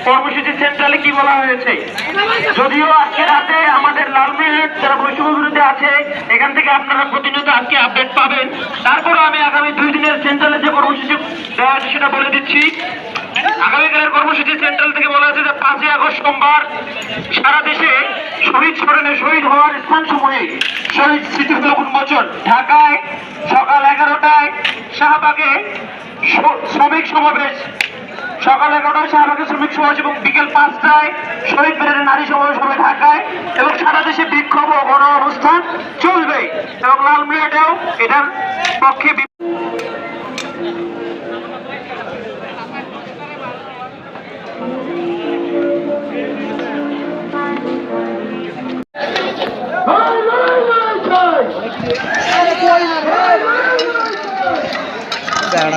কর্মসূচি সেন্ট্রালে কি বলা হয়েছে। যদিও আজকে রাতে আমাদের লালমনিরহাট যারা বৈষম্য বিরোধী আছে এখান থেকে আপনারা প্রতিনিয়ত আজকে আপডেট পাবেন, তারপরে আমি আগামী 2 দিনের সেন্ট্রালে যে কর্মসূচি দেওয়া আছে সেটা বলে দিচ্ছি। আগামীকালের কর্মসূচি সেন্ট্রাল থেকে বলা হয়েছে যে 5ই আগস্ট সোমবার সারা দেশে শহীদ স্মরণে শহীদ হওয়ার স্থানসমূহে শহীদ স্মৃতিফলক উন্মোচন। ঢাকায় সকাল 11টায় শাহবাগে শ্রমিক সমাবেশ, সকাল 11টায় শাহবাগে শ্রমিক সমাবেশ এবং বিকেল 5টায় শহীদ মিনারে নারী সমাবেশ হবে ঢাকায়, এবং সারা দেশে বিক্ষোভ ও গণ অবস্থান চলবে এবং লালমনিরহাটেও এটার পক্ষে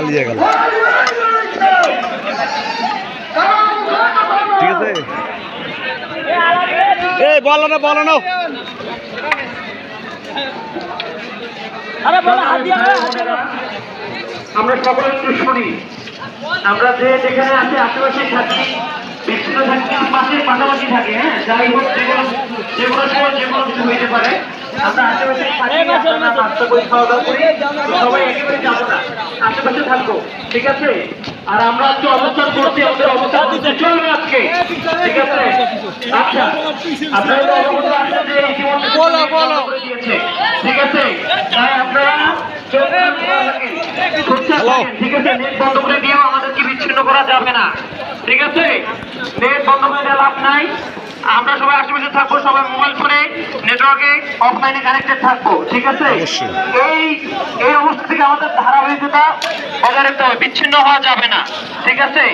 নিয়ে গেল। ঠিক আছে, এই বলো না আমরা সকলে একটু শুনি। আমরা যে যেখানে আছে আশেপাশে থাকি, বিচ্ছিন্ন থাকি, পাশাপাশি থাকি, হ্যাঁ, যাই হোক যেগুলো সময় যেগুলো কিছু হইতে পারে আমরা আশেপাশে নাস্তা করি, খাওয়া দাওয়া করি, সবাই একেবারে যাবো না, আশেপাশে থাকবো, ঠিক আছে। আর আমরা আজকে অবস্থান করছি, আমাদের অবস্থান চলবে আজকে, ঠিক আছে। আচ্ছা, আপনারা অবগত আছেন যে ইতিমধ্যে করে দিয়েছে, ঠিক আছে। তাই আপনারা ঠিক আছে, নেট বন্ধ করে দিয়েও আমাদেরকে বিচ্ছিন্ন করা যাবে না, ঠিক আছে। নেট বন্ধ করে দেওয়া লাভ নাই, আমরা সবাই আশেপাশে থাকবো, সবাই মোবাইল ফোনে নেটওয়ার্কে অফলাইনে কানেক্টেড থাকবো, ঠিক আছে। এই অবস্থা থেকে আমাদের ধারাবাহিকতা বজায় রাখতে হবে, বিচ্ছিন্ন হওয়া যাবে না, ঠিক আছে।